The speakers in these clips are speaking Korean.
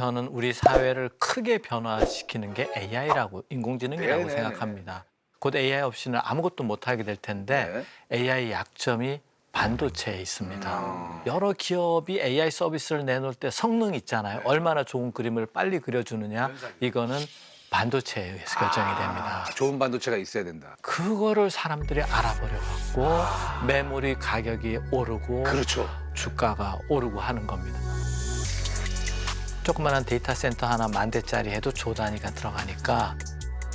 저는 우리 사회를 크게 변화시키는 게 AI라고 인공지능이라고 네네네. 생각합니다. 곧 AI 없이는 아무것도 못하게 될 텐데 AI 약점이 반도체에 있습니다. 여러 기업이 AI 서비스를 내놓을 때 성능 있잖아요. 얼마나 좋은 그림을 빨리 그려주느냐. 이거는 반도체에 의해서 결정이 됩니다. 좋은 반도체가 있어야 된다. 그거를 사람들이 알아버려갖고 메모리 가격이 오르고 그렇죠. 주가가 오르고 하는 겁니다. 조그마한 데이터 센터 하나 10,000대짜리 해도 조 단위가 들어가니까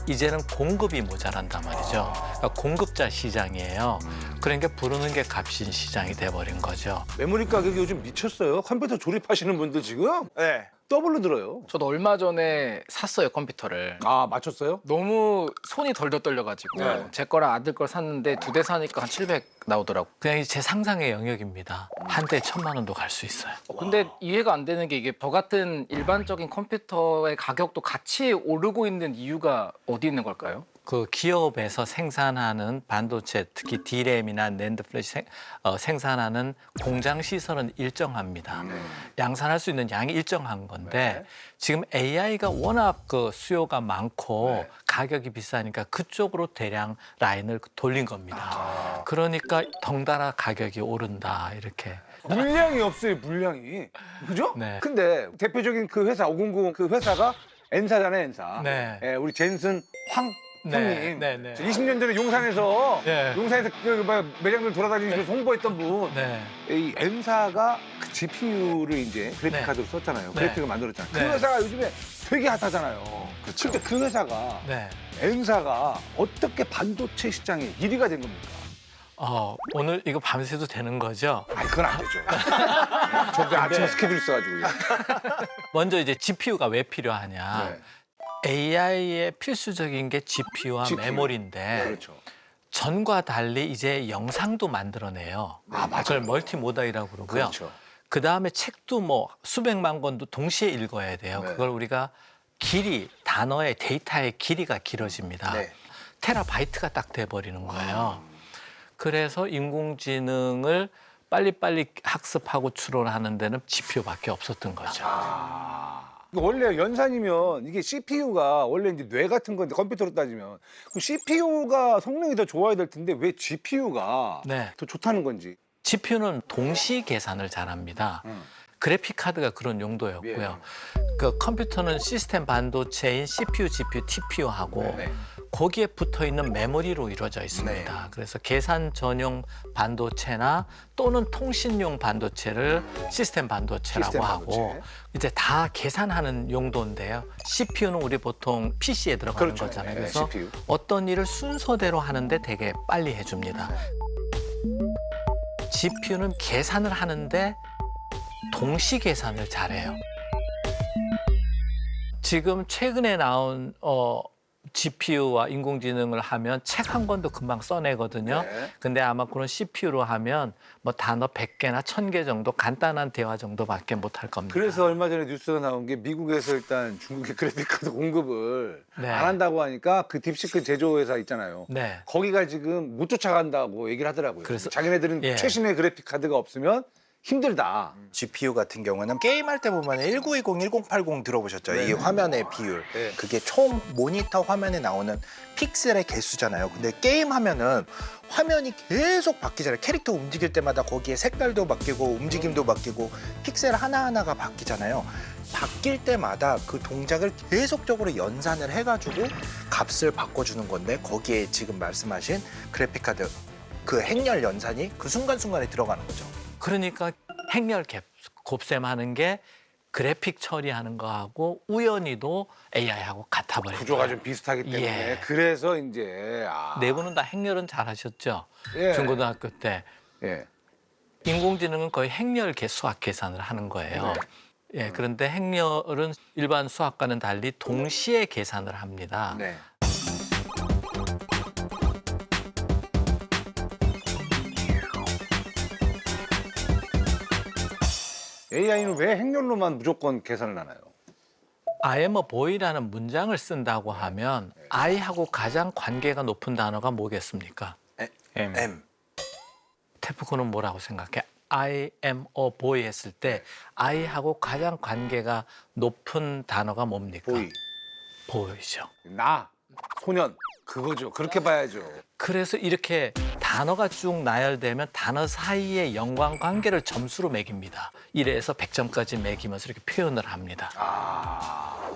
이제는 공급이 모자란단 말이죠. 그러니까 공급자 시장이에요. 그러니까 부르는 게 값인 시장이 돼버린 거죠. 메모리 가격이 요즘 미쳤어요. 컴퓨터 조립하시는 분들 지금 네. 더블로 들어요. 저도 얼마 전에 샀어요, 컴퓨터를. 아, 맞췄어요? 너무 손이 덜덜 떨려가지고 네. 제 거랑 아들 걸 샀는데 2대 사니까 한 700 나오더라고. 그냥 제 상상의 영역입니다. 한 대에 1,000만 원도 갈 수 있어요. 근데 이해가 안 되는 게 이게 저 같은 일반적인 컴퓨터의 가격도 같이 오르고 있는 이유가 어디 있는 걸까요? 그 기업에서 생산하는 반도체, 특히 D램이나 낸드 플래시 생산하는 공장 시설은 일정합니다. 양산할 수 있는 양이 일정한 건데 지금 AI가 워낙 그 수요가 많고 가격이 비싸니까 그쪽으로 대량 라인을 돌린 겁니다. 그러니까 덩달아 가격이 오른다 이렇게. 물량이 없어요, 물량이. 그죠? 네. 근데 대표적인 그 회사 500 그 회사가 N사잖아요, N사. 네. 예, 우리 젠슨 황 네, 형님. 네, 네. 20년 전에 용산에서 네. 용산에서 그 매장들 돌아다니면서 홍보했던 분. 네. 이 N사가 그 GPU를 이제 그래픽 네. 카드로 썼잖아요. 네. 그래픽을 만들었잖아요. 네. 그 회사가 요즘에 되게 핫하잖아요. 그렇죠. 근데 그 회사가 네. N사가 어떻게 반도체 시장에 1위가 된 겁니까? 오늘 이거 밤새도 되는 거죠? 아니, 그건 안 되죠. 저도 아침에 스케줄 있어가지고요. 먼저 이제 GPU가 왜 필요하냐? 네. AI의 필수적인 게 GPU와 GPU. 메모리인데 그렇죠. 전과 달리 이제 영상도 만들어내요. 그걸 멀티모달이라고 그러고요. 그렇죠. 그다음에 책도 뭐 수백만 권도 동시에 읽어야 돼요. 네. 그걸 우리가 길이, 단어의 데이터의 길이가 길어집니다. 네. 테라바이트가 딱 돼버리는 거예요. 그래서 인공지능을 빨리빨리 학습하고 추론하는 데는 GPU밖에 없었던 거죠. 원래 연산이면 이게 CPU가 원래 이제 뇌 같은 건데 컴퓨터로 따지면 그럼 CPU가 성능이 더 좋아야 될 텐데 왜 GPU가 네. 더 좋다는 건지. GPU는 동시 계산을 잘합니다. 그래픽 카드가 그런 용도였고요. 그 컴퓨터는 시스템 반도체인 CPU, GPU, TPU하고 거기에 붙어 있는 메모리로 이루어져 있습니다. 그래서 계산 전용 반도체나 또는 통신용 반도체를 시스템 반도체라고 시스템 하고 반도체. 이제 다 계산하는 용도인데요. CPU는 우리 보통 PC에 들어가는 그렇죠. 거잖아요. 네, 그래서 CPU. 어떤 일을 순서대로 하는데 되게 빨리 해줍니다. GPU는 계산을 하는데 동시 계산을 잘해요. 지금 최근에 나온 GPU와 인공지능을 하면 책 한 권도 금방 써내거든요. 네. 근데 아마 그런 CPU로 하면 뭐 단어 100개나 1000개 정도 간단한 대화 정도밖에 못 할 겁니다. 그래서 얼마 전에 뉴스가 나온 게 미국에서 일단 중국의 그래픽 카드 공급을 네. 안 한다고 하니까 그 딥시크 제조회사 있잖아요. 네. 거기가 지금 못 쫓아간다고 얘기를 하더라고요. 그래서- 자기네들은 예. 최신의 그래픽 카드가 없으면 힘들다. GPU 같은 경우는 게임할 때 보면 1920, 1080 들어보셨죠? 이게 화면의 비율. 네. 그게 총 모니터 화면에 나오는 픽셀의 개수잖아요. 근데 게임하면은 화면이 계속 바뀌잖아요. 캐릭터 움직일 때마다 거기에 색깔도 바뀌고 움직임도 바뀌고 픽셀 하나하나가 바뀌잖아요. 바뀔 때마다 그 동작을 계속적으로 연산을 해가지고 값을 바꿔주는 건데 거기에 지금 말씀하신 그래픽카드 그 행렬 연산이 그 순간순간에 들어가는 거죠. 그러니까 행렬 곱셈하는 게 그래픽 처리하는 거하고 우연히도 AI하고 같아버려요. 구조가 좀 비슷하기 때문에 예. 그래서 이제 네 분은 다 행렬은 잘하셨죠? 예. 중고등학교 때. 예. 인공지능은 거의 행렬 수학 계산을 하는 거예요. 예, 그런데 행렬은 일반 수학과는 달리 동시에 계산을 합니다. 네. AI는 왜 행렬로만 무조건 계산을 하나요? I am a boy라는 문장을 쓴다고 하면 I하고 가장 관계가 높은 단어가 뭐겠습니까? M. 태프코는 뭐라고 생각해? I am a boy 했을 때 I하고 가장 관계가 높은 단어가 뭡니까? 보이. 보이죠. 나. 소년. 그거죠. 그렇게 봐야죠. 그래서 이렇게 단어가 쭉 나열되면 단어 사이의 연관 관계를 점수로 매깁니다. 1에서 100점까지 매기면서 이렇게 표현을 합니다.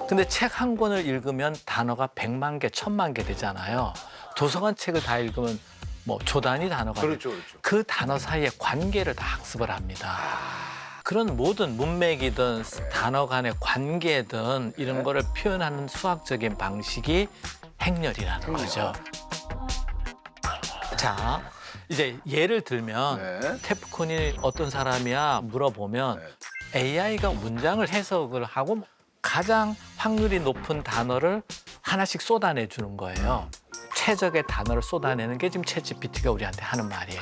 근데 책 한 권을 읽으면 단어가 100만 개, 1000만 개 되잖아요. 도서관 책을 다 읽으면 뭐 조단위 단어가 그렇죠, 그렇죠. 그 단어 사이의 관계를 다 학습을 합니다. 그런 모든 문맥이든 단어 간의 관계든 이런 거를 표현하는 수학적인 방식이 행렬이라는 거죠. 자, 이제 예를 들면 네. 테프콘이 어떤 사람이야 물어보면 AI가 문장을 해석을 하고 가장 확률이 높은 단어를 하나씩 쏟아내 주는 거예요. 최적의 단어를 쏟아내는 게 지금 챗GPT가 우리한테 하는 말이에요.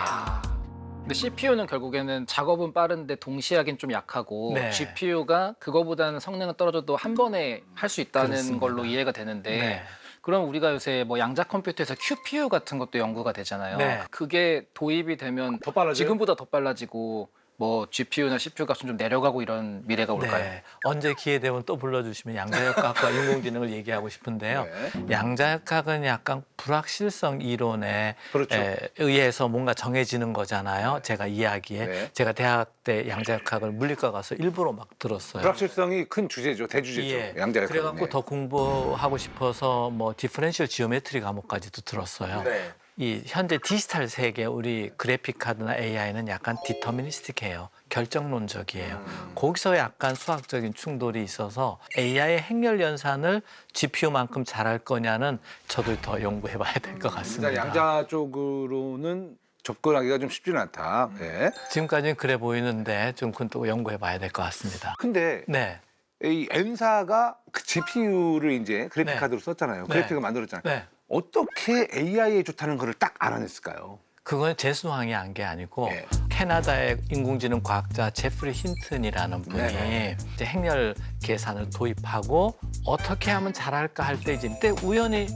근데 CPU는 결국에는 작업은 빠른데 동시에 하긴 좀 약하고 네. GPU가 그거보다는 성능은 떨어져도 한 번에 할 수 있다는 그렇습니다. 걸로 이해가 되는데 네. 그럼 우리가 요새 뭐 양자 컴퓨터에서 QPU 같은 것도 연구가 되잖아요. 네. 그게 도입이 되면 더 빨라져요? 지금보다 더 빨라지고 뭐 GPU나 CPU 값은 좀 내려가고 이런 미래가 올까요? 네. 언제 기회 되면 또 불러주시면 양자역학과 인공지능을 얘기하고 싶은데요. 네. 양자역학은 약간 불확실성 이론에 그렇죠. 의해서 뭔가 정해지는 거잖아요. 제가 이야기에. 네. 제가 대학 때 양자역학을 물리과 가서 일부러 막 들었어요. 불확실성이 큰 주제죠. 대주제죠. 예. 양자역학. 그래갖고 더 공부하고 싶어서 뭐 디퍼런셜 지오메트리 과목까지도 들었어요. 네. 이 현재 디지털 세계 우리 그래픽 카드나 AI는 약간 디터미니스틱해요. 결정론적이에요. 거기서 약간 수학적인 충돌이 있어서 AI의 행렬 연산을 GPU만큼 잘할 거냐는 저도 더 연구해봐야 될 것 같습니다. 진짜 양자 쪽으로는 접근하기가 좀 쉽지는 않다. 예. 지금까지는 그래 보이는데 좀 그건 또 연구해봐야 될 것 같습니다. 근데 네, 이 N사가 그 GPU를 이제 그래픽 네. 카드로 썼잖아요. 네. 그래픽을 만들었잖아요. 네. 어떻게 AI에 좋다는 거를 딱 알아냈을까요? 그건 제수왕이 한 게 아니고 예. 캐나다의 인공지능 과학자 제프리 힌튼이라는 분이 네. 이제 행렬 계산을 도입하고 어떻게 하면 잘할까 할 때 이제 그때 우연히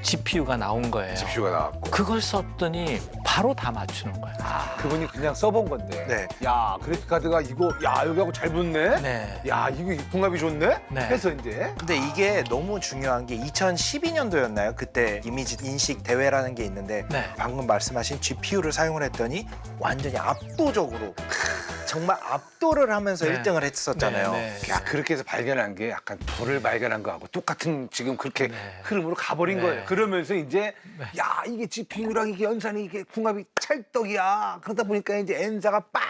GPU가 나온 거예요. GPU가 나왔고. 그걸 썼더니 바로 다 맞추는 거예요. 그분이 그냥 써본 건데. 네. 야, 그래픽 카드가 이거, 야, 여기하고 잘 붙네? 네. 야, 이거 궁합이 좋네? 네. 해서 이제. 근데 이게 너무 중요한 게 2012년도였나요? 그때 이미지 인식 대회라는 게 있는데 네. 방금 말씀하신 GPU를 사용을 했더니 완전히 압도적으로 정말 압도를 하면서 네. 1등을 했었잖아요. 네, 네. 야, 그렇게 해서 발견한 게 약간 불을 발견한 거하고 똑같은 지금 그렇게 네. 흐름으로 가버린 네. 거예요. 그러면서 이제 야, 이게 GPU랑 이게 연산이 이게 궁합이 찰떡이야. 그러다 보니까 이제 N사가 빵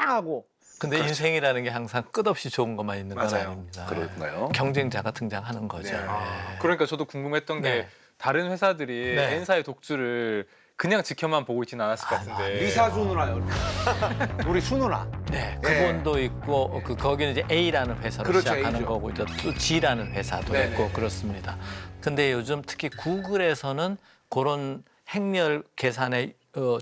하고. 근데 인생이라는 게 항상 끝없이 좋은 것만 있는 건 맞아요. 아닙니다. 그런가요? 경쟁자가 등장하는 거죠. 네. 네. 그러니까 저도 궁금했던 네. 게 다른 회사들이 네. N사의 독주를 그냥 지켜만 보고 있지는 않았을 것 같은데. 리사 수 누나요. 우리 수 누나. 네, 네. 그분도 있고 거기는 이제 A라는 회사로 그렇죠, 시작하는 A죠. 거고 이제 또 G라는 회사도 네네. 있고 그렇습니다. 근데 요즘 특히 구글에서는 그런 행렬 계산에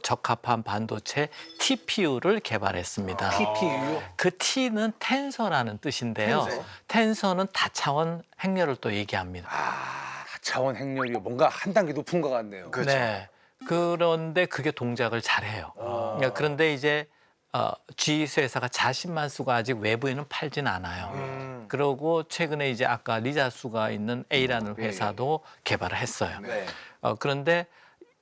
적합한 반도체 TPU를 개발했습니다. TPU요? 그 T는 텐서라는 뜻인데요. 텐서? 텐서는 다차원 행렬을 또 얘기합니다. 차원 행렬이요. 뭔가 한 단계 높은 것 같네요. 네. 그런데 그게 동작을 잘해요. 그러니까 그런데 이제 G 회사가 자신만 쓰고 아직 외부에는 팔진 않아요. 그러고 최근에 이제 아까 리자수가 있는 A라는 회사도 개발을 했어요. 네. 그런데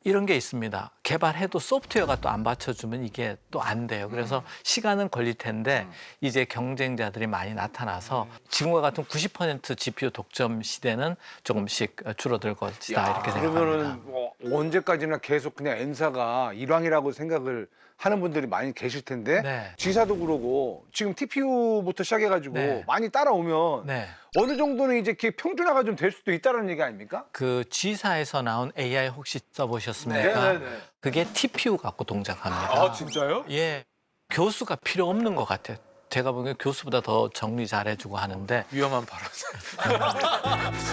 이런 게 있습니다. 개발해도 소프트웨어가 또 안 받쳐주면 이게 또 안 돼요. 그래서 시간은 걸릴 텐데 이제 경쟁자들이 많이 나타나서 지금과 같은 90% GPU 독점 시대는 조금씩 줄어들 것이다 이렇게 생각합니다. 그러면은 뭐 언제까지나 계속 그냥 N사가 일왕이라고 생각을 하는 분들이 많이 계실 텐데 네. G사도 그러고 지금 TPU부터 시작해가지고 네. 많이 따라오면 네. 어느 정도는 이제 이렇게 평준화가 좀 될 수도 있다는 얘기 아닙니까? 그 G사에서 나온 AI 혹시 써보셨습니까? 그게 TPU 갖고 동작합니다. 진짜요? 예, 교수가 필요 없는 것 같아요. 제가 보기엔 교수보다 더 정리 잘해주고 하는데 위험한 발언.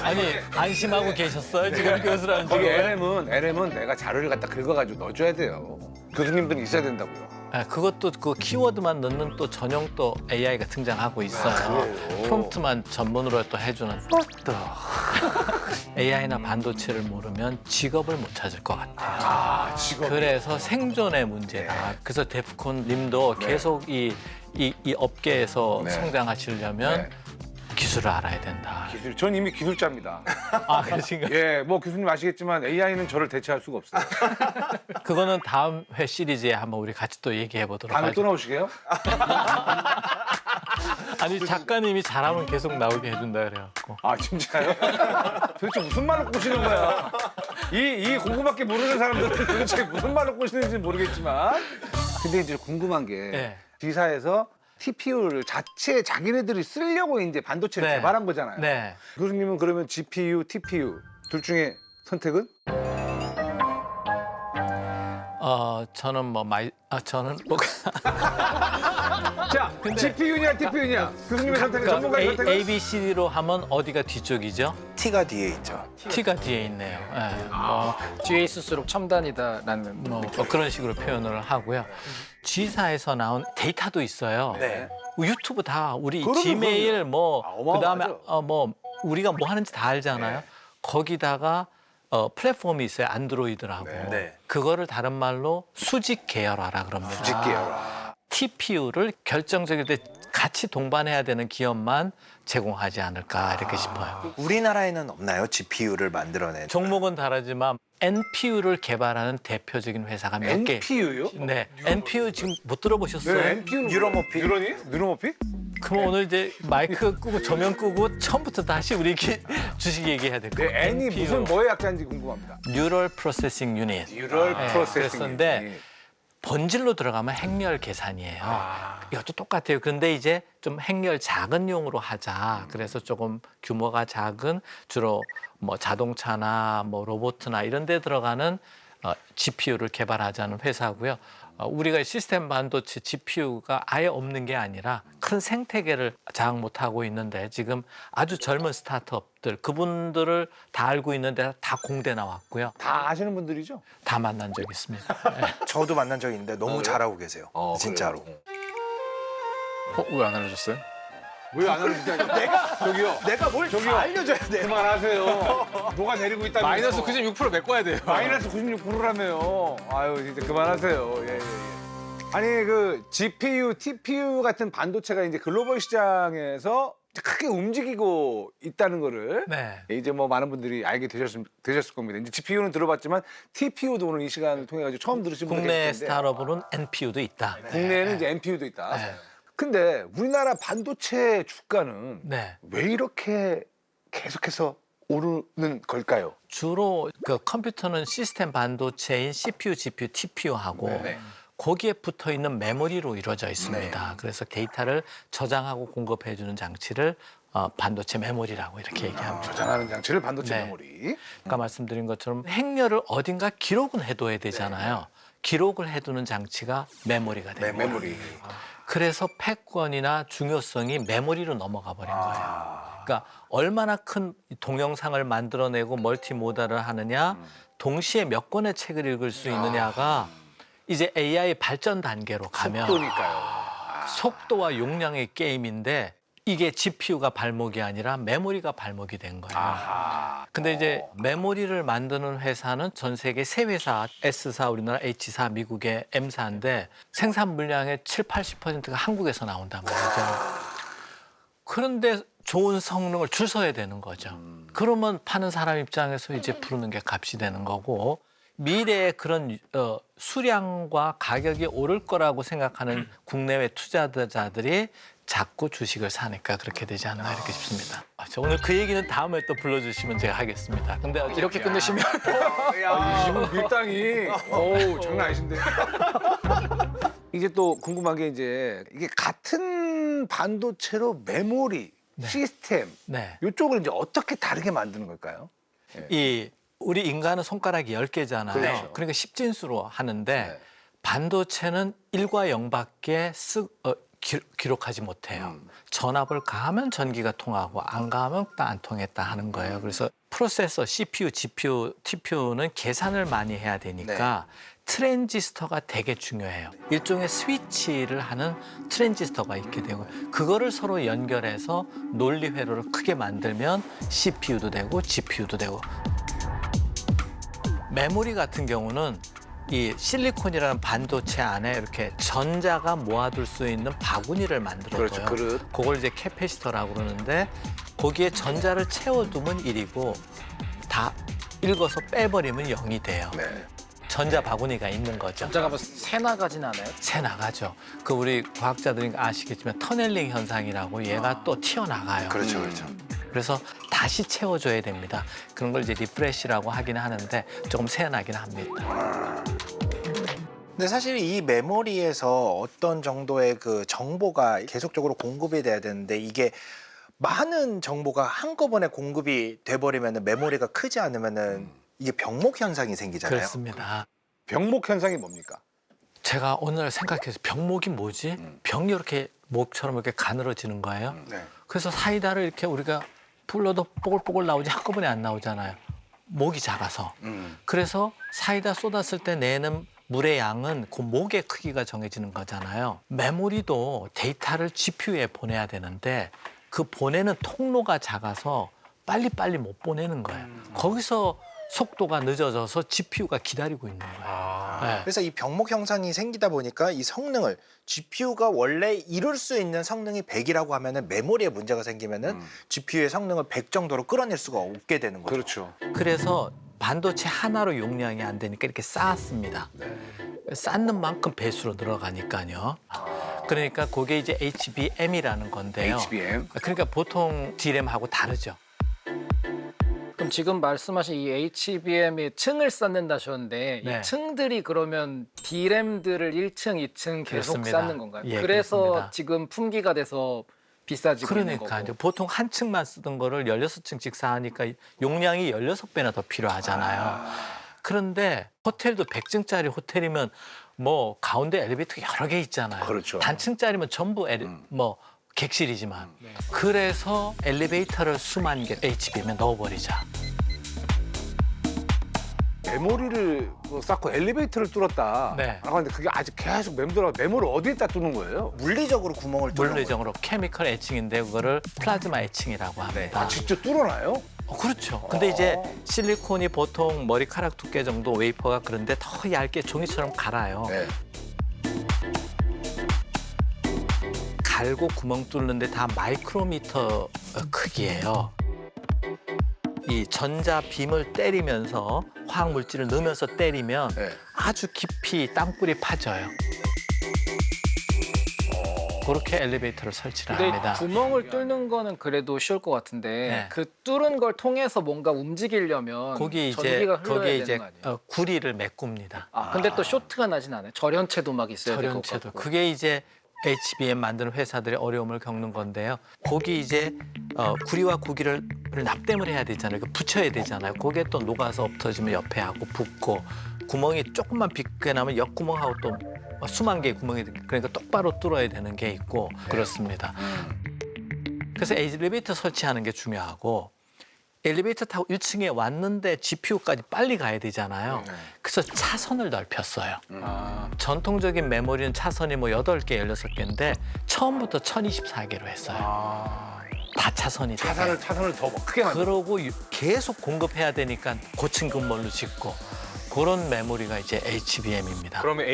아니 안심하고 계셨어요 지금 교수라는 거기 직업에? LM은 내가 자료를 갖다 긁어가지고 넣어줘야 돼요. 교수님들은 있어야 된다고요. 아, 그것도 그 키워드만 넣는 또 전용 또 AI가 등장하고 있어요. 그래요? 프롬프트만 전문으로 또 해주는 또 AI나 반도체를 모르면 직업을 못 찾을 것 같아요. 아, 직업. 그래서 생존의 문제다. 그래서 데프콘 님도 계속 이 업계에서 네. 성장하시려면 네. 기술을 알아야 된다. 기술, 전 이미 기술자입니다. 아, 그러신가? 예, 뭐 교수님 아시겠지만 AI는 저를 대체할 수가 없어요. 그거는 다음 회 시리즈에 한번 우리 같이 또 얘기해 보도록 다음에 또 하죠. 나오시게요? 아니 작가님이 잘하면 계속 나오게 해준다 그래갖고. 아, 진짜요? 도대체 무슨 말로 꼬시는 거야? 이 공부밖에 모르는 사람들은 도대체 무슨 말로 꼬시는지 모르겠지만. 근데 이제 궁금한 게 네. D사에서 TPU를 자체 자기네들이 쓰려고 이제 반도체를 네. 개발한 거잖아요. 네. 교수님은 그러면 GPU, TPU 둘 중에 선택은? 저는 뭐 저는 뭐 자, GPU냐 TPU냐? 교수님의 선택은 그러니까 전문가의 선택은? A, B, C, D로 하면 어디가 뒤쪽이죠? T가 뒤에 있죠. T가 뒤에 있네요. 예, 뒤에 있을수록 첨단이다라는 뭐 그런 식으로 표현을 하고요. G사에서 나온 데이터도 있어요. 네. 유튜브 다 우리 그럼요, 지메일 뭐 그다음에 어마어마하죠. 뭐 우리가 뭐 하는지 다 알잖아요. 거기다가 플랫폼이 있어요. 안드로이드라고. 네. 그거를 다른 말로 수직 계열화라 그럽니다. 수직 계열화. TPU를 결정적일 때 같이 동반해야 되는 기업만 제공하지 않을까 이렇게 싶어요. 우리나라에는 없나요? GPU를 만들어낸. 종목은 다르지만 NPU를 개발하는 대표적인 회사가 몇 개. NPU요? 네, NPU 지금 못 들어보셨어요? 네, NPU는 뉴로모피? 뉴로모피? 그럼 오늘 이제 마이크 끄고 조명 끄고 처음부터 다시 우리 주식 얘기해야 될 거예요. 네, N이 무슨 뭐의 약자인지 궁금합니다. 뉴럴 프로세싱 유닛. 뉴럴 네, 프로세싱. 그랬었는데 본질로 들어가면 행렬 계산이에요. 이것도 똑같아요. 그런데 이제 좀 행렬 작은 용으로 하자. 그래서 조금 규모가 작은 주로 뭐 자동차나 뭐 로봇이나 이런 데 들어가는 GPU를 개발하자는 회사고요. 우리가 시스템 반도체 GPU가 아예 없는 게 아니라 큰 생태계를 장악 못하고 있는데 지금 아주 젊은 스타트업들 그분들을 다 알고 있는데 다 공대 나왔고요. 다 아시는 분들이죠? 다 만난 적 있습니다. 저도 만난 적 있는데 너무 잘하고 계세요. 진짜로. 왜 안 알려줬어요? 왜 안 하는 거야? 내가 저기요. 내가 뭘 저기요. 알려줘야 돼. 그만하세요. 누가 데리고 있다면 마이너스 96% 메꿔야 돼요. 마이너스 96%라며요. 아유 진짜 그만하세요. 예, 예, 예. 아니 그 GPU, TPU 같은 반도체가 이제 글로벌 시장에서 크게 움직이고 있다는 거를 네. 이제 뭐 많은 분들이 알게 되셨을 겁니다. 이제 GPU는 들어봤지만 TPU도 오늘 이 시간을 통해 가지고 처음 들으신 분들 국내 계실 텐데 스타트업으로는 NPU도 있다. 국내에는 이제 NPU도 있다. 네. 근데 우리나라 반도체 주가는 네. 왜 이렇게 계속해서 오르는 걸까요? 주로 그 컴퓨터는 시스템 반도체인 CPU, GPU, TPU하고 네. 거기에 붙어 있는 메모리로 이루어져 있습니다. 그래서 데이터를 저장하고 공급해 주는 장치를 반도체 메모리라고 이렇게 얘기합니다. 저장하는 장치를 반도체 네. 메모리. 아까 말씀드린 것처럼 행렬을 어딘가 기록은 해둬야 되잖아요. 기록을 해두는 장치가 메모리가 됩니다. 메모리. 그래서 패권이나 중요성이 메모리로 넘어가 버린 거예요. 그러니까 얼마나 큰 동영상을 만들어내고 멀티모달을 하느냐, 동시에 몇 권의 책을 읽을 수 있느냐가 이제 AI 발전 단계로 가면 속도니까요. 속도와 용량의 게임인데 이게 GPU가 발목이 아니라 메모리가 발목이 된 거예요. 근데 이제 메모리를 만드는 회사는 전 세계 세 회사, S사, 우리나라 H사, 미국의 M사인데 생산 물량의 7, 80%가 한국에서 나온단 말이죠. 그런데 좋은 성능을 줄 서야 되는 거죠. 그러면 파는 사람 입장에서 이제 부르는 게 값이 되는 거고 미래에 그런 수량과 가격이 오를 거라고 생각하는 국내외 투자자들이 자꾸 주식을 사니까 그렇게 되지 않나 이렇게 싶습니다. 오늘 그 얘기는 다음에 또 불러주시면 제가 하겠습니다. 근데 이렇게 끝내시면 이분 밀당이 어우 장난 아니신데. 이제 또 궁금한 게 이제 이게 같은 반도체로 메모리, 시스템 네. 이쪽을 이제 어떻게 다르게 만드는 걸까요? 우리 인간은 손가락이 10개잖아요. 그렇죠. 그러니까 십진수로 하는데 네. 반도체는 1과 0밖에 기록하지 못해요. 전압을 가하면 전기가 통하고 안 가하면 안 통했다 하는 거예요. 그래서 프로세서 CPU, GPU, TPU는 계산을 많이 해야 되니까 트랜지스터가 되게 중요해요. 일종의 스위치를 하는 트랜지스터가 있게 되고 그거를 서로 연결해서 논리 회로를 크게 만들면 CPU도 되고 GPU도 되고 메모리 같은 경우는 이 실리콘이라는 반도체 안에 이렇게 전자가 모아둘 수 있는 바구니를 만들어둬요. 그렇죠, 그릇. 그걸 이제 캐패시터라고 그러는데 거기에 전자를 채워두면 1이고 다 읽어서 빼버리면 0이 돼요. 네. 전자 바구니가 있는 거죠. 전자가 뭐 새 나가진 않아요? 새 나가죠. 그 우리 과학자들이 아시겠지만 터넬링 현상이라고 얘가 또 튀어나가요. 그렇죠, 그렇죠. 그래서 다시 채워줘야 됩니다. 그런 걸 이제 리프레시라고 하긴 하는데 조금 새어나긴 합니다. 근데 사실 이 메모리에서 어떤 정도의 그 정보가 계속적으로 공급이 돼야 되는데 이게 많은 정보가 한꺼번에 공급이 돼버리면 메모리가 크지 않으면은 이게 병목 현상이 생기잖아요. 그렇습니다. 병목 현상이 뭡니까? 제가 오늘 생각해서 병목이 뭐지? 병이 이렇게 목처럼 이렇게 가늘어지는 거예요. 네. 그래서 사이다를 이렇게 우리가 불러도 뽀글뽀글 나오지 한꺼번에 안 나오잖아요. 목이 작아서. 그래서 사이다 쏟았을 때 내는 물의 양은 그 목의 크기가 정해지는 거잖아요. 메모리도 데이터를 GPU에 보내야 되는데 그 보내는 통로가 작아서 빨리빨리 못 보내는 거예요. 거기서 속도가 늦어져서 GPU가 기다리고 있는 거예요. 네. 그래서 이 병목 현상이 생기다 보니까 이 성능을 GPU가 원래 이룰 수 있는 성능이 100이라고 하면은 메모리에 문제가 생기면은 GPU의 성능을 100 정도로 끌어낼 수가 없게 되는 거죠. 그렇죠. 그래서 반도체 하나로 용량이 안 되니까 이렇게 쌓았습니다. 쌓는 만큼 배수로 늘어가니까요. 그러니까 그게 이제 HBM이라는 건데요. HBM. 그러니까 보통 D램하고 다르죠. 그럼 지금 말씀하신 이 HBM이 층을 쌓는다 하셨는데 네. 이 층들이 그러면 D램들을 1층, 2층 계속 그렇습니다. 쌓는 건가요? 예, 그래서 그렇습니다. 지금 품귀가 돼서 비싸지고 있는 그러니까 거고. 이제 보통 한 층만 쓰던 거를 16층씩 쌓으니까 용량이 16배나 더 필요하잖아요. 그런데 호텔도 100층짜리 호텔이면 뭐 가운데 엘리베이터가 여러 개 있잖아요. 그렇죠. 단층짜리면 전부 뭐 객실이지만 그래서 엘리베이터를 수만 개 HBM에 넣어버리자. 메모리를 쌓고 엘리베이터를 뚫었다. 네. 라고 하는데 그게 아직 계속 맴돌아. 메모를 어디에다 뚫는 거예요? 물리적으로 구멍을 뚫는 거예요. 물리적으로 케미컬 애칭인데 그거를 플라즈마 애칭이라고 합니다. 아, 직접 뚫어놔요? 그렇죠. 근데 이제 실리콘이 보통 머리카락 두께 정도 웨이퍼가 그런데 더 얇게 종이처럼 갈아요. 네. 갈고 구멍 뚫는데 다 마이크로미터 크기예요. 이 전자 빔을 때리면서 화학 물질을 넣으면서 때리면 네. 아주 깊이 땅굴이 파져요. 그렇게 엘리베이터를 설치를 근데 합니다. 구멍을 뚫는 거는 그래도 쉬울 것 같은데 네. 그 뚫은 걸 통해서 뭔가 움직이려면 거기에 이제 전기가 흘러야 거기에 되는 이제 거 아니에요? 구리를 메꿉니다. 근데 또 쇼트가 나진 않아요. 절연체도 막 있어야 될 것 절연체도 같고. 그게 이제 HBM 만드는 회사들의 어려움을 겪는 건데요. 거기 이제 구리와 구기를 납땜을 해야 되잖아요. 붙여야 되잖아요. 거기에 또 녹아서 엎어지면 옆에 하고 붙고 구멍이 조금만 빗게 나면 옆 구멍하고 또 수만 개의 구멍이 그러니까 똑바로 뚫어야 되는 게 있고 그렇습니다. 그래서 엘리베이터 설치하는 게 중요하고 엘리베이터 타고 1층에 왔는데 GPU까지 빨리 가야 되잖아요. 그래서 차선을 넓혔어요. 전통적인 메모리는 차선이 뭐 8개, 16개인데 처음부터 1024개로 했어요. 다 차선이 되게. 차선을 더 크게 만들어. 그러고 계속 공급해야 되니까 고층 건물로 짓고 그런 메모리가 이제 HBM입니다. 그러면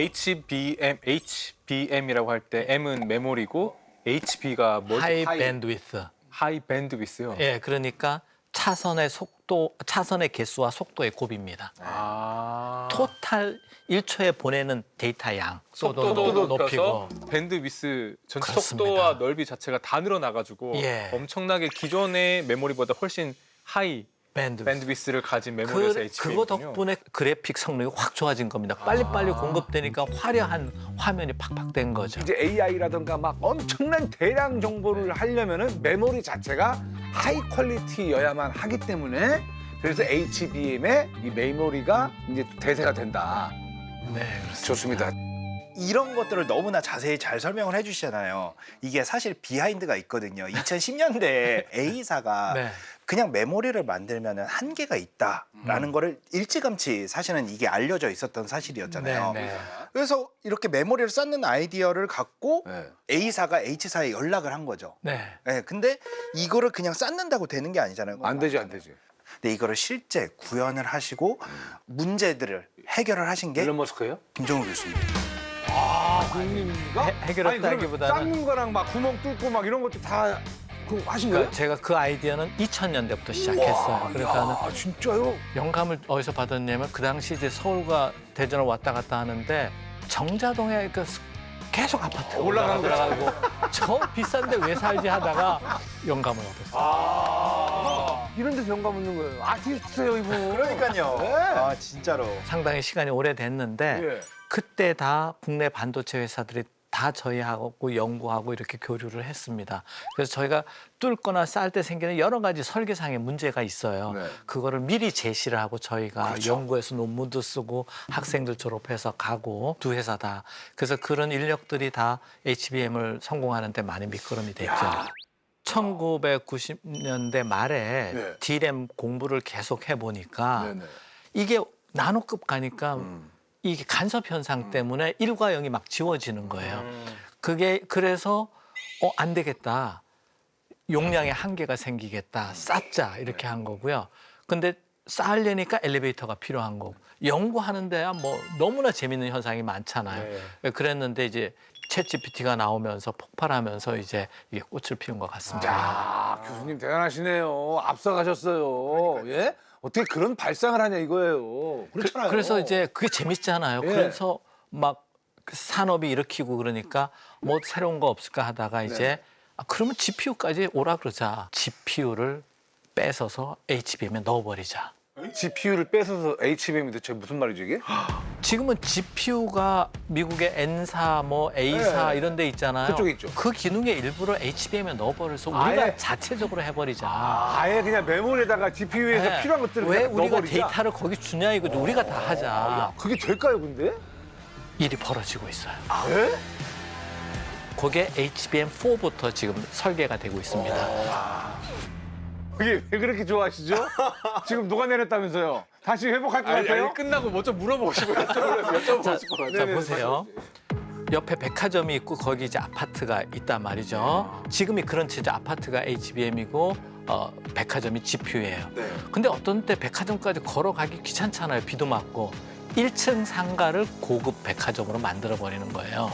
HBM이라고 할 때 M은 메모리고 HB가 뭐죠? 하이 밴드위스. 하이 밴드위스요. 예, 그러니까 차선의 속도, 차선의 개수와 속도의 곱입니다. 토탈 1초에 보내는 데이터 양, 속도도 높이고. 높여서 밴드위스 전 그렇습니다. 속도와 넓이 자체가 다 늘어나가지고 예. 엄청나게 기존의 메모리보다 훨씬 하이 밴드위스를 가진 메모리에서 그거 HBM이군요. 덕분에 그래픽 성능이 확 좋아진 겁니다. 빨리빨리 공급되니까 화려한 화면이 팍팍 된 거죠. 이제 AI라든가 막 엄청난 대량 정보를 하려면은 메모리 자체가 하이 퀄리티여야만 하기 때문에 그래서 HBM의 이 메모리가 이제 대세가 된다. 네, 그렇습니다. 좋습니다. 이런 것들을 너무나 자세히 잘 설명을 해주시잖아요. 이게 사실 비하인드가 있거든요. 2010년대에 A사가 네. 그냥 메모리를 만들면 한계가 있다라는 거를 일찌감치 사실은 이게 알려져 있었던 사실이었잖아요. 네, 네. 그래서 이렇게 메모리를 쌓는 아이디어를 갖고 네. A사가 H사에 연락을 한 거죠. 네. 네, 근데 이거를 그냥 쌓는다고 되는 게 아니잖아요. 안 되지, 안 되지. 근데 이거를 실제 구현을 하시고 문제들을 해결을 하신 게 일론 머스크예요? 김정우 교수님. 교수님인가? 해결했다기보다는 쌓는 거랑 막 구멍 뚫고 막 이런 것도 다 하신 거예요? 그러니까 제가 그 아이디어는 2000년대부터 시작했어요. 그러니까 아, 진짜요? 영감을 어디서 받았냐면 그 당시 이제 서울과 대전을 왔다 갔다 하는데 정자동에 계속 아파트가 올라가는 올라가고 저 비싼데 왜 살지 하다가 영감을 얻었어요. 이런 데서 영감 얻는 거예요. 아티스트세요, 이분. 그러니까요. 네. 아 진짜로. 상당히 시간이 오래됐는데 예. 그때 다 국내 반도체 회사들이 다 저희하고 연구하고 이렇게 교류를 했습니다. 그래서 저희가 뚫거나 쌓을 때 생기는 여러 가지 설계상의 문제가 있어요. 네. 그거를 미리 제시를 하고 저희가 그렇죠. 연구해서 논문도 쓰고 학생들 졸업해서 가고 두 회사 다. 그래서 그런 인력들이 다 HBM을 성공하는 데 많이 밑거름이 됐죠. 1990년대 말에 네. D램 공부를 계속 해보니까 네네. 이게 나노급 가니까 음. 이게 간섭 현상 때문에 1과 0이 막 지워지는 거예요. 그게 그래서 안 되겠다. 용량의 한계가 생기겠다. 쌓자 이렇게 한 거고요. 근데 쌓으려니까 엘리베이터가 필요한 거고 연구하는 데야 뭐 너무나 재밌는 현상이 많잖아요. 그랬는데 이제 챗GPT가 나오면서 폭발하면서 이제 이게 꽃을 피운 것 같습니다. 야, 교수님 대단하시네요. 앞서가셨어요. 예? 어떻게 그런 발상을 하냐 이거예요. 그렇잖아요. 그래서 이제 그게 재밌잖아요. 예. 그래서 막 산업이 일으키고 그러니까 뭐 새로운 거 없을까 하다가 이제 그러면 GPU까지 오라 그러자. GPU를 뺏어서 HBM에 넣어버리자. GPU를 뺏어서 HBM이 대체 무슨 말이죠 이게? 지금은 GPU가 미국의 N사, 뭐 A사 네. 이런 데 있잖아요. 그쪽에 있죠. 그 기능의 일부를 HBM에 넣어버려서 우리가 아예? 자체적으로 해버리자. 아예 그냥 메모리에다가 GPU에서 네. 필요한 것들을 왜 그냥 우리가 넣어버리자. 데이터를 거기 주냐 이거죠. 우리가 다 하자. 그게 될까요 근데? 일이 벌어지고 있어요. 예? 그게 HBM4부터 지금 설계가 되고 있습니다. 그게 왜 그렇게 좋아하시죠? 지금 누가 내렸다면서요? 다시 회복할 것 같아요? 끝나고 뭐 좀 물어보고 싶어요. 여쭤보고 싶어요. 자, 보세요. 옆에 백화점이 있고 거기 이제 아파트가 있단 말이죠. 지금이 그런 체제 아파트가 HBM이고 백화점이 GPU예요. 네. 근데 어떤 때 백화점까지 걸어가기 귀찮잖아요. 비도 맞고. 1층 상가를 고급 백화점으로 만들어 버리는 거예요.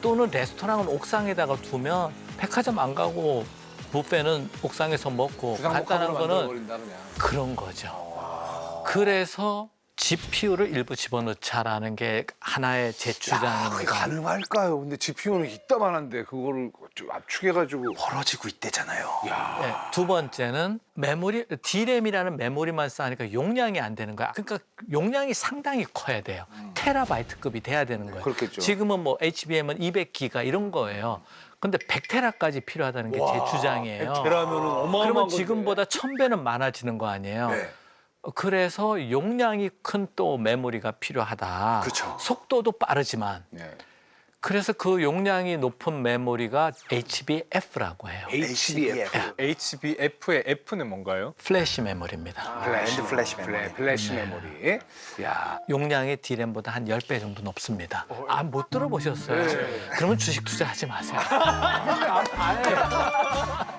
또는 레스토랑은 옥상에다가 두면 백화점 안 가고 뷔페는 옥상에서 먹고 간단한 거는 만들어버린다, 그냥. 그런 거죠. 그래서 GPU를 일부 집어넣자라는 게 하나의 제 그게 주장입니다. 가능할까요? 근데 GPU는 이따만한데 그거를 좀 압축해가지고. 벌어지고 있대잖아요. 네, 두 번째는 메모리 D램이라는 메모리만 쌓으니까 용량이 안 되는 거야. 그러니까 용량이 상당히 커야 돼요. 테라바이트급이 돼야 되는 거예요. 그렇겠죠. 지금은 뭐 HBM은 200기가 이런 거예요. 근데 100테라까지 필요하다는 게 제 주장이에요. 테라면은 어마어마한 그러면 건데. 지금보다 1000배는 많아지는 거 아니에요. 네. 그래서 용량이 큰 또 메모리가 필요하다. 그렇죠. 속도도 빠르지만 네. 그래서 그 용량이 높은 메모리가 HBF라고 해요. HBF. HBF의 F는 뭔가요? 플래시 메모리입니다. 랜드 플래시 메모리. 플래시 메모리. 야. 용량이 D램보다 한 10배 정도 높습니다. 아, 못 들어보셨어요? 그러면 주식 투자하지 마세요.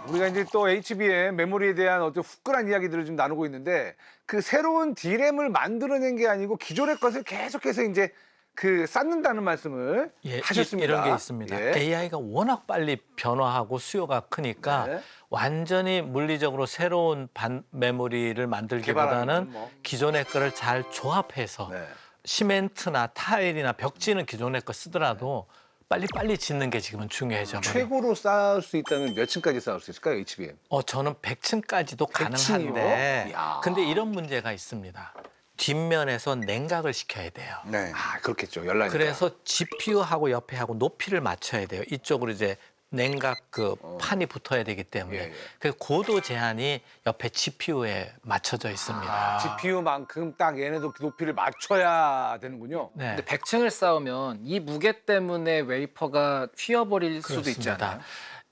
우리가 이제 또 HBM 메모리에 대한 어떤 후끈한 이야기들을 좀 나누고 있는데 그 새로운 D램을 만들어낸 게 아니고 기존의 것을 계속해서 이제 그 쌓는다는 말씀을 예, 하셨습니다. 이런 게 있습니다. 예. AI가 워낙 빨리 변화하고 수요가 크니까 네. 완전히 물리적으로 새로운 메모리를 만들기보다는 개발하는 뭐. 기존의 거를 잘 조합해서 네. 시멘트나 타일이나 벽지는 기존의 거 쓰더라도 빨리빨리 짓는 게 지금은 중요해져. 최고로 쌓을 수 있다면 몇 층까지 쌓을 수 있을까요, HBM? 저는 100층까지도 100층이요? 가능한데 이야. 근데 이런 문제가 있습니다. 뒷면에서 냉각을 시켜야 돼요. 네. 아, 그렇겠죠. 열라니까. 그래서 GPU하고 옆에 하고 높이를 맞춰야 돼요. 이쪽으로 이제 냉각 그 판이 붙어야 되기 때문에 예, 예. 그 고도 제한이 옆에 GPU에 맞춰져 있습니다. GPU만큼 딱 얘네도 높이를 맞춰야 되는군요. 네. 근데 100층을 쌓으면 이 무게 때문에 웨이퍼가 휘어버릴 수도 있지 그렇습니다. 않아요?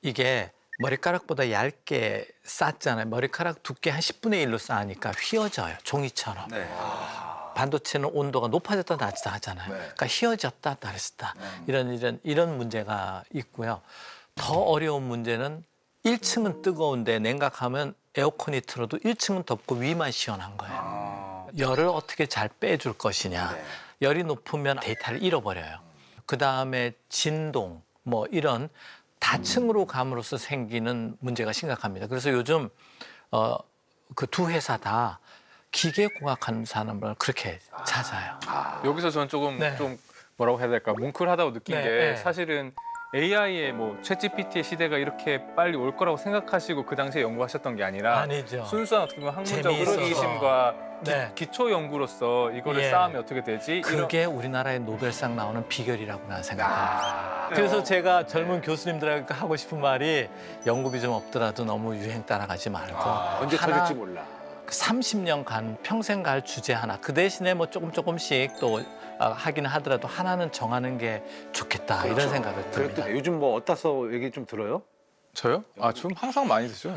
이게 머리카락보다 얇게 쌓잖아요. 머리카락 두께 한 10분의 1로 쌓으니까 휘어져요. 종이처럼. 네. 반도체는 온도가 높아졌다 낮았다 하잖아요. 네. 그러니까 휘어졌다 낮았다. 이런 문제가 있고요. 더 어려운 문제는 1층은 뜨거운데 냉각하면 에어컨이 틀어도 1층은 덥고 위만 시원한 거예요. 열을 어떻게 잘 빼줄 것이냐. 열이 높으면 데이터를 잃어버려요. 그다음에 진동 뭐 이런 다층으로 감으로써 생기는 문제가 심각합니다. 그래서 요즘 그 두 회사 다 기계공학하는 사람을 그렇게 찾아요. 여기서 저는 조금 네. 좀 뭐라고 해야 될까 뭉클하다고 느낀 네, 게 네. 사실은 AI의 뭐 챗GPT의 시대가 이렇게 빨리 올 거라고 생각하시고 그 당시에 연구하셨던 게 아니라 아니죠. 순수한 어떻게 보면 학문적 재미있어서. 호기심과 네. 기초 연구로서 이거를 예. 쌓으면 어떻게 되지? 그게 우리나라의 노벨상 나오는 비결이라고 나는 생각합니다. 그래서 제가 젊은 교수님들에게 하고 싶은 말이 연구비 좀 없더라도 너무 유행 따라가지 말고 언제 하나 터질지 몰라. 30년간 평생 갈 주제 하나 그 대신에 뭐 조금씩 또 하긴 하더라도 하나는 정하는 게 좋겠다 이런 생각을 듭니다. 그렇죠. 요즘 뭐 어따서 얘기 좀 들어요? 저요? 아, 좀 항상 많이 듣죠.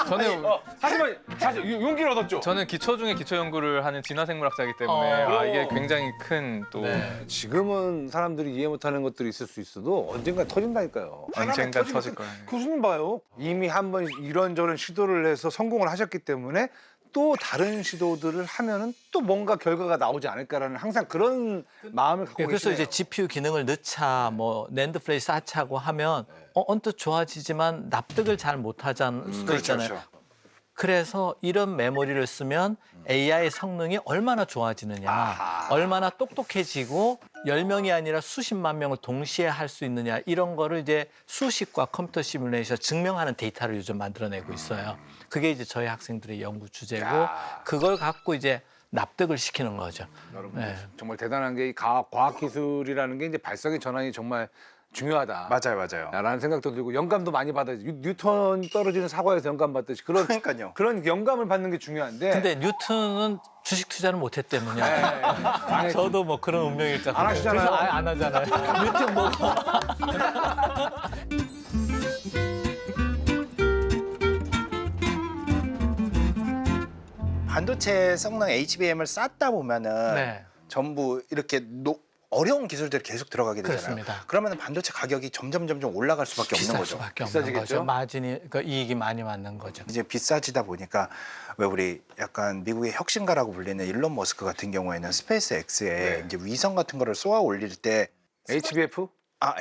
저는 하지만 사실 용기를 얻었죠. 저는 기초 중에 기초 연구를 하는 진화생물학자이기 때문에 이게 굉장히 큰 또 네. 지금은 사람들이 이해 못하는 것들이 있을 수 있어도 언젠가 터진다니까요. 언젠가 하나가 터질 터지면 거예요. 교수님 봐요. 이미 한번 이런저런 시도를 해서 성공을 하셨기 때문에 또 다른 시도들을 하면은 또 뭔가 결과가 나오지 않을까라는 항상 그런 마음을 갖고 그래서 계시네요. 이제 GPU 기능을 넣자, 뭐 낸드 플레이 쌓자고 하면 언뜻 좋아지지만 납득을 잘 못하지 않을 수도 그렇죠, 있잖아요. 그렇죠. 그래서 이런 메모리를 쓰면 AI 성능이 얼마나 좋아지느냐, 얼마나 똑똑해지고 10명이 아니라 수십만 명을 동시에 할 수 있느냐 이런 거를 이제 수식과 컴퓨터 시뮬레이션 증명하는 데이터를 요즘 만들어내고 있어요. 그게 이제 저희 학생들의 연구 주제고 그걸 갖고 이제 납득을 시키는 거죠. 여러분 네. 정말 대단한 게 이 과학 기술이라는 게 이제 발상의 전환이 정말 중요하다. 맞아요. 라는 생각도 들고 영감도 많이 받아야지. 뉴턴 떨어지는 사과에서 영감 받듯이 그러니까요. 그런 영감을 받는 게 중요한데. 근데 뉴턴은 주식 투자를 못했기 때문에 아니, 저도 뭐 그런 운명일까. 안 하시잖아요. 그래서 아예 안 하잖아요. 뉴턴 뭐. 반도체 성능 HBM을 쌓다 보면은 네. 전부 이렇게 어려운 기술들이 계속 들어가게 되잖아요. 그렇습니다. 그러면 반도체 가격이 점점 올라갈 수밖에 없는 비쌀 거죠. 수밖에 없는 비싸지겠죠? 거죠. 마진이 그 이익이 많이 맞는 거죠. 이제 비싸지다 보니까 왜 우리 약간 미국의 혁신가라고 불리는 일론 머스크 같은 경우에는 스페이스 X에 네. 이제 위성 같은 거를 쏘아 올릴 때 HBF?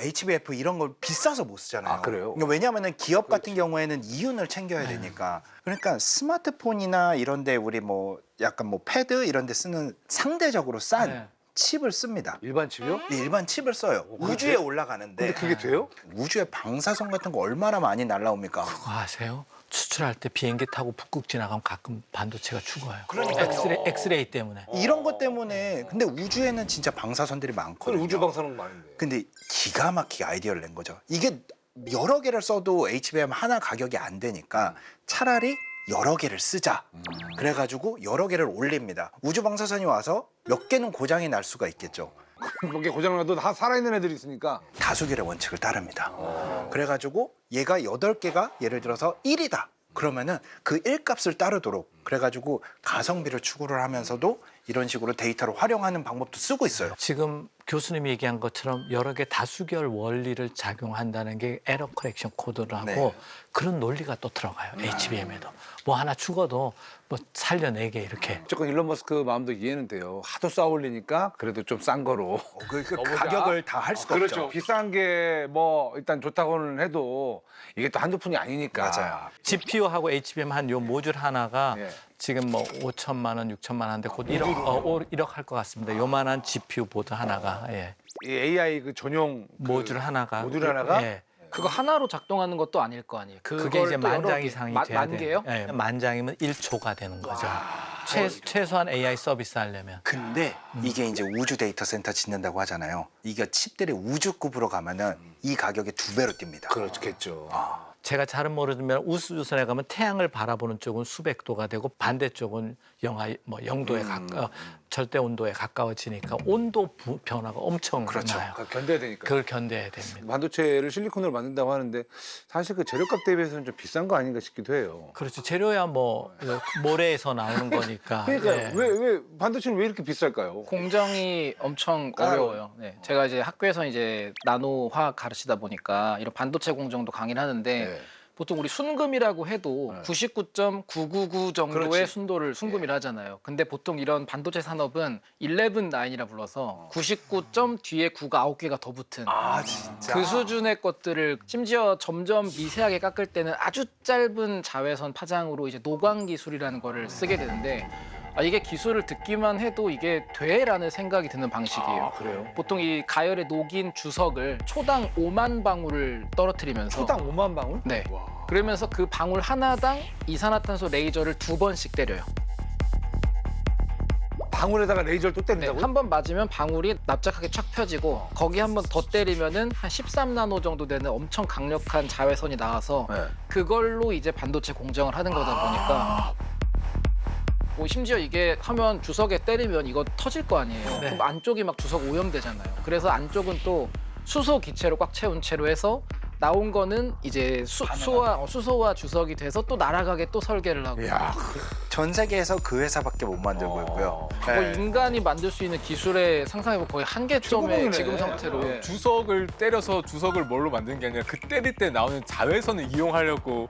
HBF 이런 걸 비싸서 못 쓰잖아요. 아, 그래요? 그러니까 왜냐하면 기업 같은 경우에는 이윤을 챙겨야 되니까. 그러니까 스마트폰이나 이런데 우리 뭐 약간 뭐 패드 이런데 쓰는 상대적으로 싼 네. 칩을 씁니다. 일반 칩이요? 일반 칩을 써요. 우주에 올라가는데 근데 그게 돼요? 우주에 방사선 같은 거 얼마나 많이 날라옵니까? 그거 아세요? 수출할 때 비행기 타고 북극 지나가면 가끔 반도체가 죽어요. 그러니까요. 엑스레이 때문에. 이런 것 때문에 근데 우주에는 진짜 방사선들이 그건 많거든요. 우주 방사능 많은데. 근데 기가 막히게 아이디어를 낸 거죠. 이게 여러 개를 써도 HBM 하나 가격이 안 되니까 차라리 여러 개를 쓰자. 그래가지고 여러 개를 올립니다. 우주 방사선이 와서 몇 개는 고장이 날 수가 있겠죠. 몇개 고장나도 다 살아있는 애들이 있으니까. 다수결의 원칙을 따릅니다. 그래가지고 얘가 8개가 예를 들어서 1이다. 그러면은 그 1값을 따르도록 그래가지고 가성비를 추구를 하면서도 이런 식으로 데이터를 활용하는 방법도 쓰고 있어요. 지금 교수님이 얘기한 것처럼 여러 개 다수결 원리를 작용한다는 게 에러 커렉션 코드라고 네. 그런 논리가 또 들어가요. HBM에도. 뭐 하나 죽어도 뭐 살려내게 이렇게. 무조건 일론 머스크 마음도 이해는 돼요. 하도 쌓아 올리니까 그래도 좀 싼 거로. 그 넣어보자. 가격을 다 할 수가 그렇죠. 없죠. 비싼 게 뭐 일단 좋다고는 해도 이게 또 한두 푼이 아니니까. 맞아요. GPU하고 HBM 한 요 모듈 하나가 예. 지금 뭐 5천만 원, 6천만 원인데 곧 1억 할 것 같습니다. 요만한 GPU 보드 하나가 이 AI 그 전용 모듈 하나가 모듈 하나가? 예. 그거 하나로 작동하는 것도 아닐 거 아니에요. 그게 이제 만장 이상이 돼야 만 개요? 돼요. 예, 만장이면 1초가 되는 거죠. 최소한 AI 서비스 하려면. 근데 이게 이제 우주 데이터 센터 짓는다고 하잖아요. 이게 칩들이 우주급으로 가면은 이 가격이 2배로 뜁니다. 그렇겠죠. 제가 잘은 모르지만 우주선에 가면 태양을 바라보는 쪽은 수백 도가 되고 반대쪽은 영하 뭐 0도에 가까워 절대 온도에 가까워지니까 온도 변화가 엄청 그렇죠. 나요. 견뎌야 되니까. 그걸 견뎌야 됩니다. 반도체를 실리콘으로 만든다고 하는데 사실 그 재료값 대비해서는 좀 비싼 거 아닌가 싶기도 해요. 그렇죠. 재료야 뭐 모래에서 나오는 거니까. 그러니까 예. 왜 반도체는 왜 이렇게 비쌀까요? 공정이 엄청 어려워요. 네. 제가 이제 학교에서 이제 나노 화학 가르치다 보니까 이런 반도체 공정도 강의를 하는데 네. 보통 우리 순금이라고 해도 네. 99.999 정도의 그렇지. 순도를 순금이라 하잖아요. 근데 보통 이런 반도체 산업은 11.9이라 불러서 99점 뒤에 9가 9개가 더 붙은 아 진짜. 그 수준의 것들을 심지어 점점 미세하게 깎을 때는 아주 짧은 자외선 파장으로 이제 노광 기술이라는 거를 쓰게 되는데 이게 기술을 듣기만 해도 이게 돼라는 생각이 드는 방식이에요. 그래요? 보통 이 가열에 녹인 주석을 초당 5만 방울을 떨어뜨리면서 초당 5만 방울? 네. 그러면서 그 방울 하나당 이산화탄소 레이저를 2번씩 때려요. 방울에다가 레이저를 또 네, 때린다고요? 한 번 맞으면 방울이 납작하게 쫙 펴지고 거기 한 번 더 때리면은 한 13나노 정도 되는 엄청 강력한 자외선이 나와서 네. 그걸로 이제 반도체 공정을 하는 거다 보니까 뭐 심지어 이게 하면 주석에 때리면 이거 터질 거 아니에요. 네. 그럼 안쪽이 막 주석 오염되잖아요. 그래서 안쪽은 또 수소 기체로 꽉 채운 채로 해서 나온 거는 이제 수소와 주석이 돼서 또 날아가게 또 설계를 하고 이야, 전 세계에서 그 회사밖에 못 만들고 있고요. 거의 인간이 만들 수 있는 기술의 상상해보면 거의 한계점의 최고봉이네. 지금 상태로 네. 주석을 때려서 주석을 뭘로 만든 게 아니라 그 때릴 때 나오는 자외선을 이용하려고.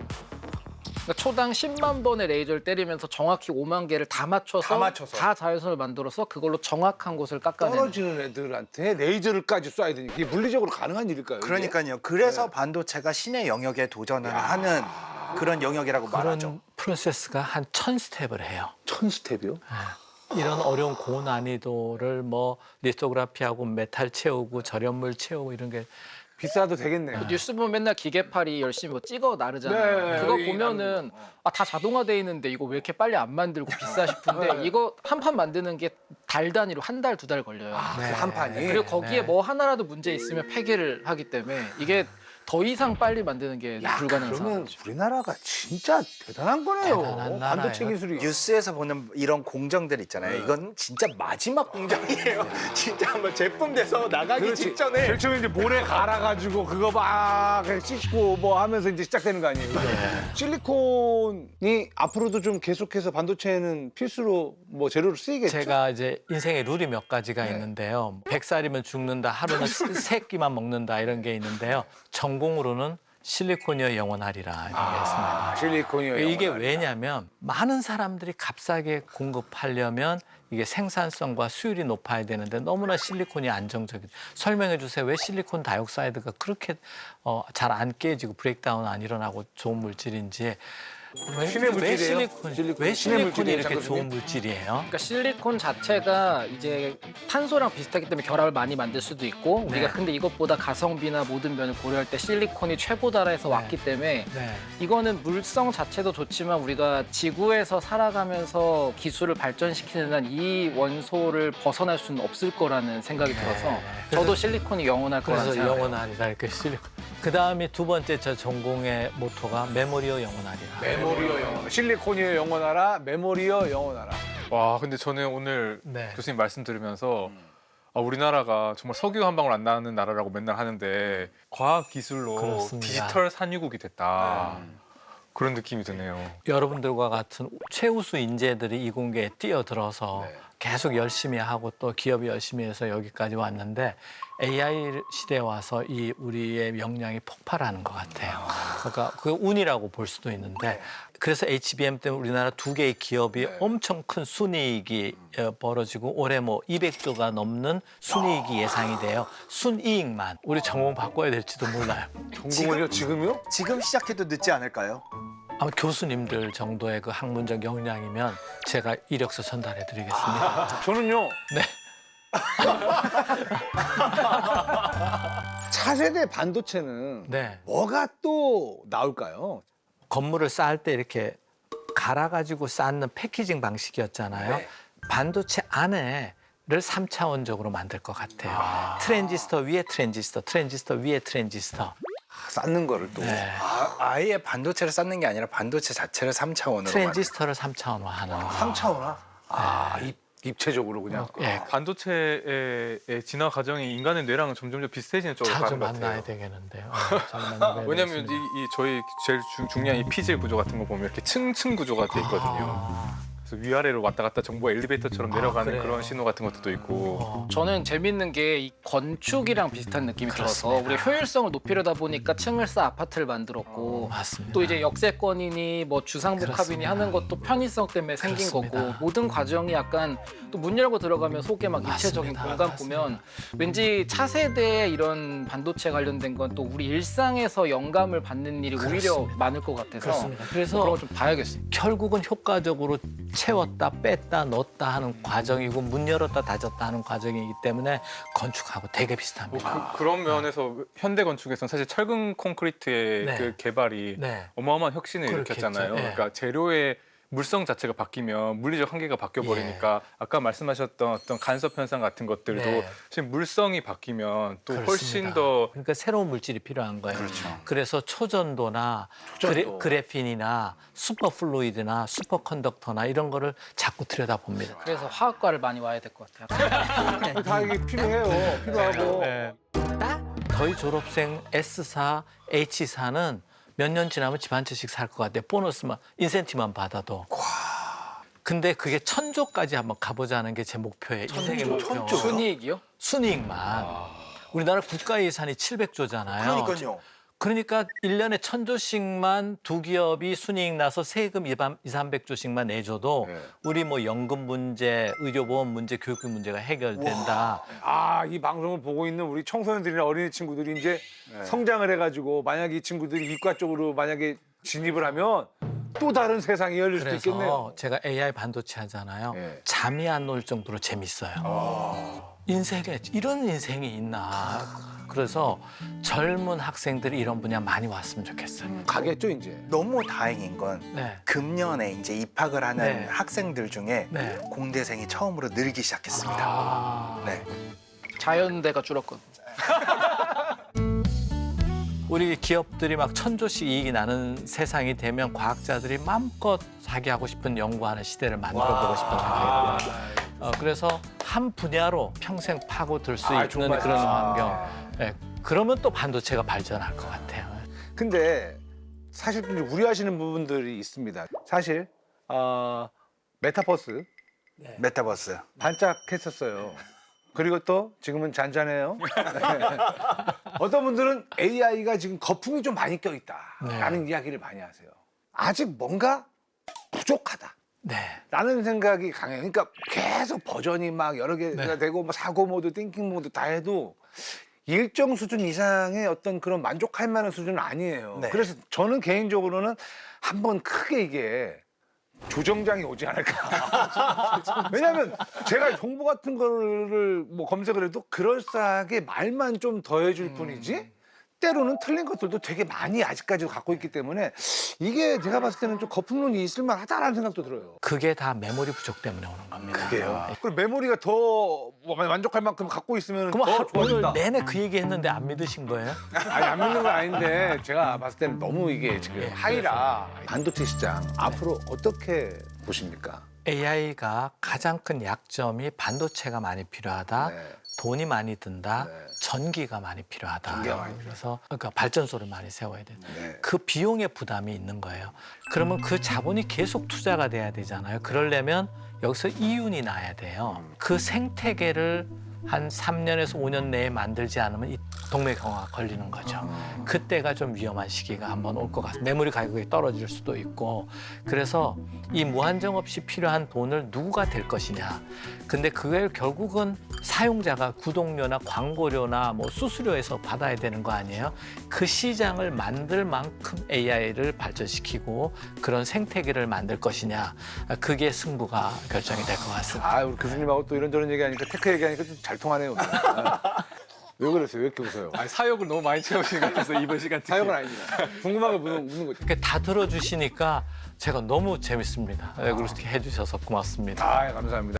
그러니까 초당 10만 번의 레이저를 때리면서 정확히 5만 개를 다 맞춰서 다 자외선을 만들어서 그걸로 정확한 곳을 깎아내는 떨어지는 애들한테 레이저를까지 쏴야 되니까 이게 물리적으로 가능한 일일까요? 이게? 그러니까요. 그래서 반도체가 신의 영역에 도전을 하는 그런 영역이라고 말하죠. 그런 프로세스가 한 1000스텝을 해요. 1000스텝이요? 이런 어려운 고난이도를 뭐 리토그라피하고 메탈 채우고 절연물 채우고 이런 게 비싸도 되겠네요. 뉴스 보면 맨날 기계팔이 열심히 뭐 찍어 나르잖아요. 네, 그거 여기 보면은 다 자동화돼 있는데 이거 왜 이렇게 빨리 안 만들고 비싸 싶은데 이거 한 판 만드는 게 달 단위로 한 달, 2달 걸려요. 네. 한 판이. 그리고 거기에 네. 뭐 하나라도 문제 있으면 폐기를 하기 때문에 이게 더 이상 빨리 만드는 게 불가능한 그러면 상황이죠. 우리나라가 진짜 대단한 거네요. 대단한 반도체 나라예요. 기술이. 뉴스에서 보는 이런 공정들 있잖아요. 이건 진짜 마지막 공정이에요. 진짜 한번 제품돼서 나가기 그렇지. 직전에 제일 처음에 이제 모래 갈아가지고 그거 막 씻고 뭐 하면서 이제 시작되는 거 아니에요. 그죠? 실리콘이 앞으로도 좀 계속해서 반도체는 필수로 뭐 재료로 쓰이겠죠. 제가 이제 인생의 룰이 몇 가지가 네. 있는데요. 100살이면 죽는다, 하루는 세 끼만 먹는다 이런 게 있는데요. 전공으로는 실리콘이여 영원하리라 이런 게 있습니다. 실리콘이요. 이게 왜냐하면 많은 사람들이 값싸게 공급하려면 이게 생산성과 수율이 높아야 되는데 너무나 실리콘이 안정적인. 설명해 주세요. 왜 실리콘 다이옥사이드가 그렇게 잘 안 깨지고 브레이크다운 안 일어나고 좋은 물질인지. 신의 물질이에요? 왜 신의 실리콘이 물질이에요, 이렇게 장교수님? 좋은 물질이에요? 그러니까 실리콘 자체가 이제 탄소랑 비슷하기 때문에 결합을 많이 만들 수도 있고 우리가 근데 이것보다 가성비나 모든 면을 고려할 때 실리콘이 최고다라 해서 왔기 때문에 네. 이거는 물성 자체도 좋지만 우리가 지구에서 살아가면서 기술을 발전시키는 한 이 원소를 벗어날 수는 없을 거라는 생각이 들어서 저도 실리콘이 영원할 거라는 그래서 생각을 해요. 영원하리라 이렇게 실리콘. 그 다음이 두 번째 저 전공의 모토가 메모리어 영원하리라. 메모리어 영원. 실리콘이여 영원하라. 메모리어 영원하라. 와, 근데 저는 오늘 네. 교수님 말씀 들으면서 우리나라가 정말 석유 한 방울 안 나는 나라라고 맨날 하는데 과학 기술로 그렇습니다. 디지털 산유국이 됐다. 그런 느낌이 드네요. 여러분들과 같은 최우수 인재들이 이공계에 뛰어들어서 계속 열심히 하고 또 기업이 열심히 해서 여기까지 왔는데 AI 시대에 와서 이 우리의 역량이 폭발하는 것 같아요. 그러니까 그 운이라고 볼 수도 있는데 그래서 HBM 때문에 우리나라 두 개의 기업이 엄청 큰 순이익이 벌어지고 올해 뭐 200조가 넘는 순이익이 예상이 돼요. 순이익만. 우리 전공 바꿔야 될지도 몰라요. 전공을요? 지금요? 지금 시작해도 늦지 않을까요? 아마 교수님들 정도의 그 학문적 역량이면 제가 이력서 전달해 드리겠습니다. 저는요. 네. 차세대 반도체는 네. 뭐가 또 나올까요? 건물을 쌓을 때 이렇게 갈아가지고 쌓는 패키징 방식이었잖아요. 네. 반도체 안에를 3차원적으로 만들 것 같아요. 트랜지스터 위에 트랜지스터, 트랜지스터 위에 트랜지스터. 쌓는 거를 또. 네. 아예 반도체를 쌓는 게 아니라 반도체 자체를 3차원으로 트랜지스터를 3차원화하는. 3차원화? 입체적으로 그냥. 예, 반도체의 진화 과정이 인간의 뇌랑은 점점 비슷해지는 쪽으로 자주 가는 것 만나야 같아요. 되겠는데요. 자주 만나야 왜냐면 되겠습니다. 이 저희 제일 중요한 이 피질 구조 같은 거 보면 이렇게 층층 구조가 돼 있거든요. 그래서 위아래로 왔다 갔다 정보가 엘리베이터처럼 내려가는 그래요? 그런 신호 같은 것도 있고. 저는 재밌는 게 이 건축이랑 비슷한 느낌이 들어서 그렇습니다. 우리 효율성을 높이려다 보니까 층을 쌓아 아파트를 만들었고 맞습니다. 또 이제 역세권이니 뭐 주상복합이니 그렇습니다. 하는 것도 편의성 때문에 생긴 그렇습니다. 거고 모든 과정이 약간 또 문 열고 들어가면 속에 막 입체적인 맞습니다. 공간 맞습니다. 보면 왠지 차세대 이런 반도체 관련된 건 또 우리 일상에서 영감을 받는 일이 오히려 그렇습니다. 많을 것 같아서 그렇습니다. 그런 그래서 거 좀 봐야겠어요. 결국은 효과적으로 채웠다 뺐다 넣었다 하는 과정이고 문 열었다 닫았다 하는 과정이기 때문에 건축하고 되게 비슷합니다. 그런 면에서 현대 건축에서는 사실 철근 콘크리트의 네. 그 개발이 네. 어마어마한 혁신을 그렇겠죠. 일으켰잖아요. 네. 그러니까 재료의 물성 자체가 바뀌면 물리적 한계가 바뀌어 버리니까 아까 말씀하셨던 어떤 간섭 현상 같은 것들도 네. 지금 물성이 바뀌면 또 훨씬 그렇습니다. 더 그러니까 새로운 물질이 필요한 거예요. 그렇죠. 그래서 초전도나 초전도. 그래핀이나 슈퍼플루이드나 슈퍼컨덕터나 이런 거를 자꾸 들여다봅니다. 그래서 화학과를 많이 와야 될 것 같아요. 다 이게 필요해요. 필요하고. 네. 저희 졸업생 S사, H사는 몇 년 지나면 집 한 채씩 살 것 같아요. 보너스만, 인센티브만 받아도. 근데 그게 천조까지 한번 가보자는 게 제 목표예요. 인생의 목표. 천조? 순이익이요? 순이익만. 우리나라 국가 예산이 700조잖아요. 그러니까요. 그러니까 1년에 1000조씩만 두 기업이 순이익 나서 세금 2, 300조씩만 내줘도 네. 우리 뭐 연금 문제, 의료보험 문제, 교육비 문제가 해결된다. 이 방송을 보고 있는 우리 청소년들이나 어린이 친구들이 이제 성장을 해가지고 만약에 이 친구들이 이과 쪽으로 만약에 진입을 하면 또 다른 세상이 열릴 수도 그래서 있겠네요. 제가 AI 반도체 하잖아요. 네. 잠이 안 올 정도로 재밌어요. 인생에 이런 인생이 있나. 그래서 젊은 학생들이 이런 분야 많이 왔으면 좋겠어요. 가겠죠 이제. 너무 다행인 건 네. 금년에 이제 입학을 하는 네. 학생들 중에 네. 공대생이 처음으로 늘기 시작했습니다. 아. 네. 자연대가 줄었거든요. 우리 기업들이 막 1000조씩 이익이 나는 세상이 되면 과학자들이 마음껏 자기 하고 싶은 연구하는 시대를 만들어보고 싶은 생각이 듭니다. 그래서 한 분야로 평생 파고들 수 있는 정말. 그런 환경. 예, 그러면 또 반도체가 발전할 것 같아요. 근데 사실 좀 우려하시는 부분들이 있습니다. 사실 메타버스 메타버스. 반짝했었어요. 그리고 또 지금은 잔잔해요. 네. 어떤 분들은 AI가 지금 거품이 좀 많이 껴있다라는 이야기를 많이 하세요. 아직 뭔가 부족하다. 네. 라는 생각이 강해요. 그러니까 계속 버전이 막 여러 개가 네. 되고 뭐 사고 모드, 띵킹 모드 다 해도 일정 수준 이상의 어떤 그런 만족할 만한 수준은 아니에요. 네. 그래서 저는 개인적으로는 한번 크게 이게 조정장이 오지 않을까. 왜냐하면 제가 정보 같은 거를 뭐 검색을 해도 그럴싸하게 말만 좀 더해줄 뿐이지 때로는 틀린 것들도 되게 많이 아직까지도 갖고 있기 때문에 이게 제가 봤을 때는 좀 거품론이 있을 만하다라는 생각도 들어요. 그게 다 메모리 부족 때문에 오는 겁니다. 그게요. 그리고 메모리가 더 만족할 만큼 갖고 있으면 그럼 더 오늘 좋아진다. 내내 그 얘기 했는데 안 믿으신 거예요? 아니 안 믿는 건 아닌데 제가 봤을 때는 너무 이게 지금 하이라 반도체 시장 앞으로 어떻게 보십니까? AI가 가장 큰 약점이 반도체가 많이 필요하다. 네. 돈이 많이 든다. 네. 전기가 많이 필요하다. 전기가 많이 그래서 그러니까 발전소를 많이 세워야 된다. 네. 그 비용의 부담이 있는 거예요. 그러면 그 자본이 계속 투자가 돼야 되잖아요. 그러려면 여기서 이윤이 나야 돼요. 그 생태계를 한 3년에서 5년 내에 만들지 않으면 이 동맥경화가 걸리는 거죠. 그때가 좀 위험한 시기가 한번 올 것 같습니다. 메모리 가격이 떨어질 수도 있고. 그래서 이 무한정 없이 필요한 돈을 누구가 될 것이냐. 근데 그걸 결국은 사용자가 구독료나 광고료나 뭐 수수료에서 받아야 되는 거 아니에요? 그 시장을 만들 만큼 AI를 발전시키고 그런 생태계를 만들 것이냐. 그게 승부가 결정이 될 것 같습니다. 아 우리 교수님하고 또 이런저런 얘기하니까 테크 얘기하니까 좀 잘 통하네요. 오늘. 왜 그랬어요? 왜 이렇게 웃어요? 아니, 사욕을 너무 많이 채우신 것 같아서 이번 시간 특히. 사역은 아닙니다. 궁금한 거 묻는 거죠. 이렇게 다 들어주시니까 제가 너무 재밌습니다. 네, 그렇게 해주셔서 고맙습니다. 아, 감사합니다.